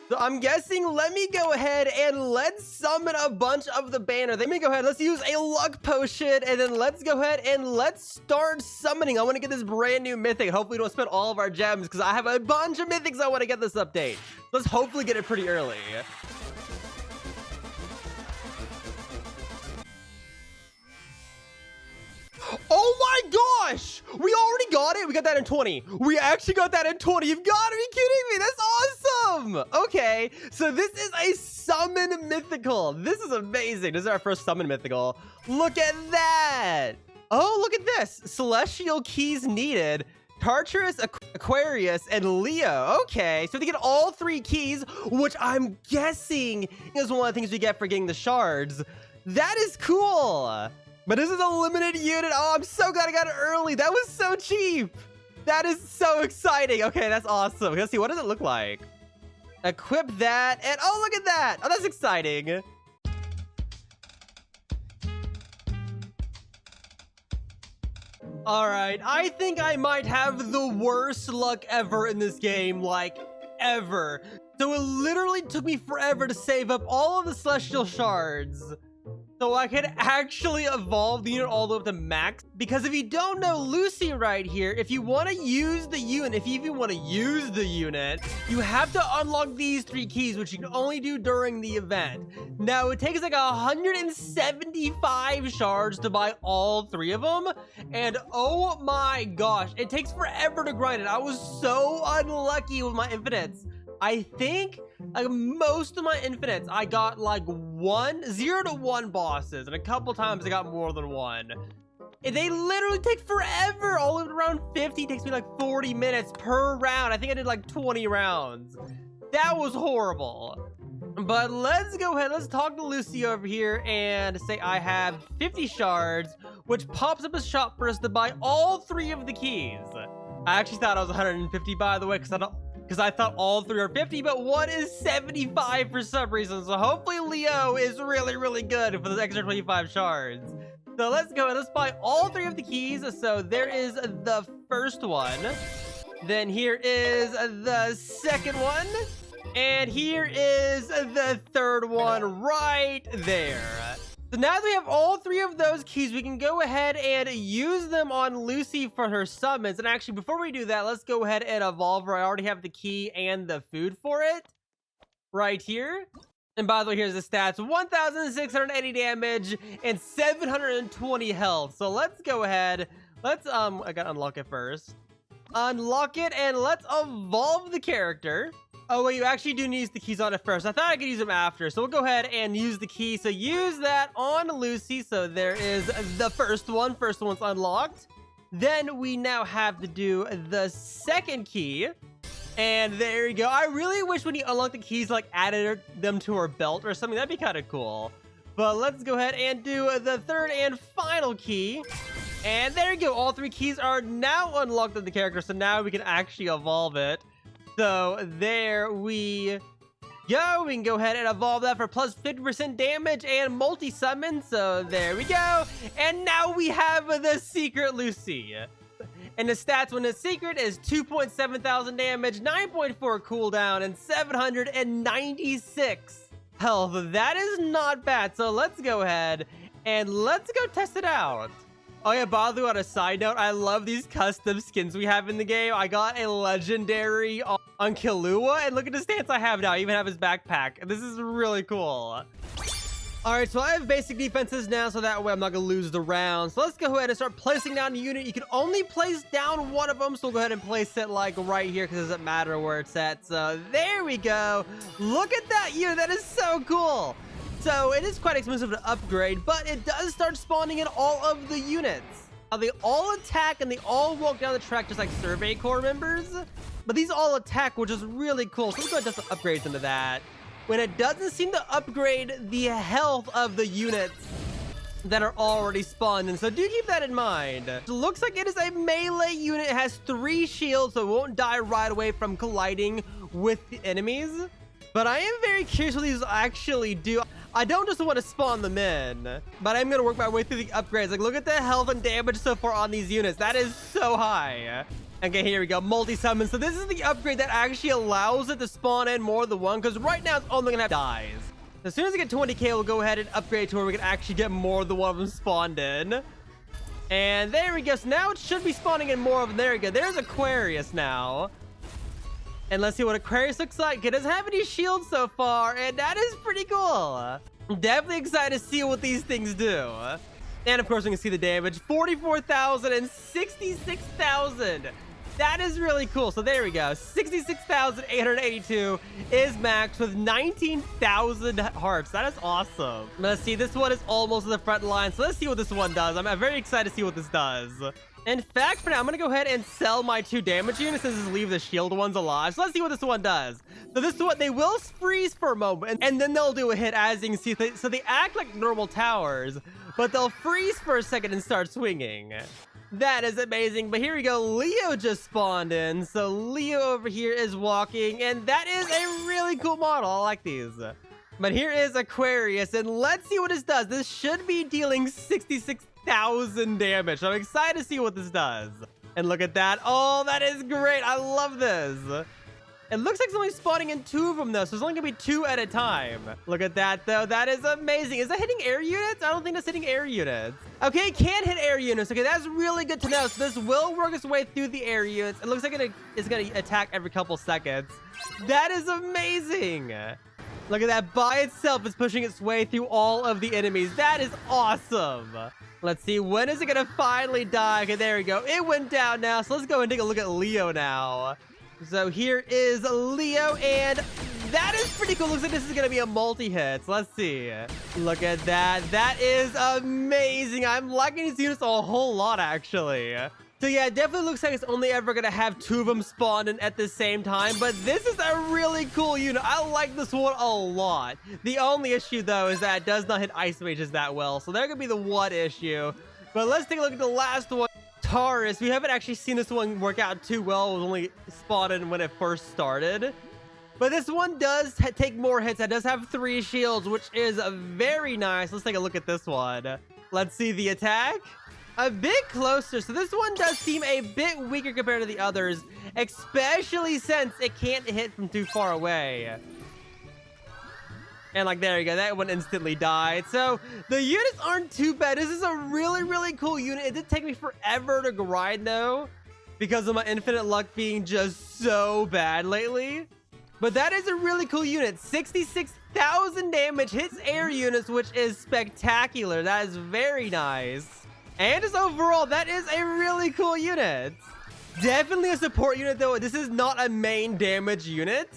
So I'm guessing, let me go ahead and let's summon a bunch of the banner. Let me go ahead. Let's use a luck potion. And then let's go ahead and let's start summoning. I want to get this brand new mythic. Hopefully we don't spend all of our gems because I have a bunch of mythics I want to get this update. Let's hopefully get it pretty early. Oh my gosh! We already got it. We got that in 20. We actually got that in 20. You've got to be kidding me. That's awesome. Okay, so this is a summon mythical. This is amazing. This is our first summon mythical. Look at that. Oh, look at this. Celestial keys needed. Tartarus, Aquarius, and Leo. Okay, so to get all 3 keys, which I'm guessing is one of the things we get for getting the shards. That is cool. But this is a limited unit. Oh, I'm so glad I got it early. That was so cheap. That is so exciting. Okay, that's awesome. Let's see. What does it look like? Equip that. And oh, look at that. Oh, that's exciting. All right. I think I might have the worst luck ever in this game. Like, ever. So it literally took me forever to save up all of the celestial shards so I could actually evolve the unit all the way up to max. Because if you don't know Lucy right here, if you want to use the unit, if you even want to use the unit, you have to unlock these 3 keys, which you can only do during the event. Now, it takes like 175 shards to buy all 3 of them. And oh my gosh, it takes forever to grind it. I was so unlucky with my infinites. I think like most of my infinites, I got like 0 to 1 bosses, and a couple times I got more than 1. And they literally take forever. All of around 50 takes me like 40 minutes per round. I think I did like 20 rounds. That was horrible. But let's go ahead. Let's talk to Lucy over here and say I have 50 shards, which pops up a shop for us to buy all 3 of the keys. I actually thought I was 150, by the way, because I thought all 3 are 50, but one is 75 for some reason. So hopefully Leo is really, really good for the extra 25 shards. So let's go and let's buy all 3 of the keys. So there is the first one. Then here is the second one. And here is the third one right there. So now that we have all 3 of those keys, we can go ahead and use them on Lucy for her summons. And actually, before we do that, let's go ahead and evolve her. I already have the key and the food for it right here. And by the way, here's the stats. 1,680 damage and 720 health. So let's go ahead. Let's, I gotta unlock it first. Unlock it and let's evolve the character. Oh, wait, you actually do need the keys on it first. I thought I could use them after. So we'll go ahead and use the key. So use that on Lucy. So there is the first one. First one's unlocked. Then we now have to do the second key. And there you go. I really wish when you unlock the keys, like added them to her belt or something. That'd be kind of cool. But let's go ahead and do the third and final key. And there you go. All 3 keys are now unlocked on the character. So now we can actually evolve it. So there we go. We can go ahead and evolve that for plus 50% damage and multi-summon. So there we go. And now we have the secret Lucy. And the stats when it's secret is 2.7 thousand damage, 9.4 cooldown, and 796 health. That is not bad. So let's go ahead and let's go test it out. Oh yeah, by the way, on a side note, I love these custom skins we have in the game. I got a legendary on Killua, and look at the stance I have now. I even have his backpack. This is really cool. All right, so I have basic defenses now, so that way I'm not gonna lose the round. So let's go ahead and start placing down the unit. You can only place down one of them, so we'll go ahead and place it like right here because it doesn't matter where it's at. So there we go. Look at that unit. That is so cool. So it is quite expensive to upgrade, but it does start spawning in all of the units. Now they all attack and they all walk down the track just like Survey Corps members, but these all attack, which is really cool. So let's go ahead and just upgrade into that. When it doesn't seem to upgrade the health of the units that are already spawned in. So do keep that in mind. It looks like it is a melee unit. It has 3 shields, so it won't die right away from colliding with the enemies. But I am very curious what these actually do. I don't just want to spawn them in, but I'm going to work my way through the upgrades. Like, look at the health and damage so far on these units. That is so high. Okay, here we go. Multi-summon. So this is the upgrade that actually allows it to spawn in more than one, because right now it's only gonna have dies. As soon as I get 20k, we'll go ahead and upgrade to where we can actually get more than one of them spawned in. And there we go. So now it should be spawning in more of them. There we go. There's Aquarius now. And let's see what Aquarius looks like. It doesn't have any shields so far, and that is pretty cool. I'm definitely excited to see what these things do. And of course, we can see the damage. 44,000 and 66,000. That is really cool. So there we go. 66,882 is max with 19,000 hearts. That is awesome. Let's see. This one is almost in the front line. So let's see what this one does. I'm very excited to see what this does. In fact, for now, I'm going to go ahead and sell my 2 damage units and just leave the shield ones alive. So let's see what this one does. So this one, they will freeze for a moment, and then they'll do a hit, as you can see. So they act like normal towers, but they'll freeze for a second and start swinging. That is amazing. But here we go. Leo just spawned in. So Leo over here is walking, and that is a really cool model. I like these. But here is Aquarius, and let's see what this does. This should be dealing 66,000 damage. So I'm excited to see what this does. And look at that. Oh, that is great. I love this. It looks like it's only spawning in 2 of them, though, so it's only gonna be 2 at a time. Look at that, though. That is amazing. Is that hitting air units? I don't think that's hitting air units. Okay, it can hit air units. Okay, that's really good to know. So this will work its way through the air units. It looks like it's gonna attack every couple seconds. That is amazing. Look at that. By itself, it's pushing its way through all of the enemies. That is awesome. Let's see. When is it gonna finally die? Okay, there we go. It went down now. So let's go and take a look at Leo now. So here is Leo, and that is pretty cool. Looks like this is going to be a multi-hit. So let's see. Look at that. That is amazing. I'm liking these units a whole lot, actually. So yeah, it definitely looks like it's only ever going to have 2 of them spawned in at the same time. But this is a really cool unit. I like this one a lot. The only issue, though, is that it does not hit ice mages that well. So they're going to be the one issue. But let's take a look at the last one. Taurus. We haven't actually seen this one work out too well. It was only spotted when it first started. But this one does take more hits. It does have 3 shields, which is very nice. Let's take a look at this one. Let's see the attack. A bit closer. So this one does seem a bit weaker compared to the others, especially since it can't hit from too far away. And like, there you go. That one instantly died. So the units aren't too bad. This is a really, really cool unit. It did take me forever to grind, though, because of my infinite luck being just so bad lately. But that is a really cool unit. 66,000 damage, hits air units, which is spectacular. That is very nice. And just overall, that is a really cool unit. Definitely a support unit, though. This is not a main damage unit.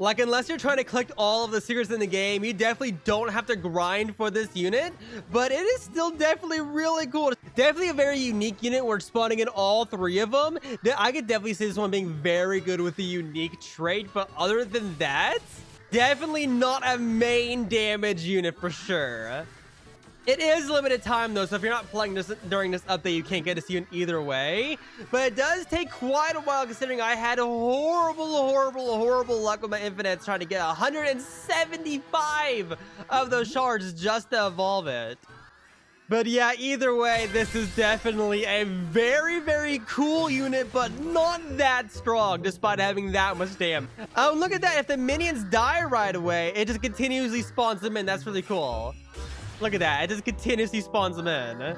Like, unless you're trying to collect all of the secrets in the game, you definitely don't have to grind for this unit. But it is still definitely really cool. Definitely a very unique unit. We're spawning in all 3 of them. I could definitely see this one being very good with the unique trait. But other than that, definitely not a main damage unit for sure. It is limited time, though, so if you're not playing this during this update, you can't get to see it either way. But it does take quite a while, considering I had horrible luck with my infinites trying to get 175 of those shards just to evolve it. But yeah, either way, this is definitely a very, very cool unit, but not that strong, despite having that much damage. Oh, look at that. If the minions die right away, it just continuously spawns them in. That's really cool. Look at that. It just continuously spawns them in.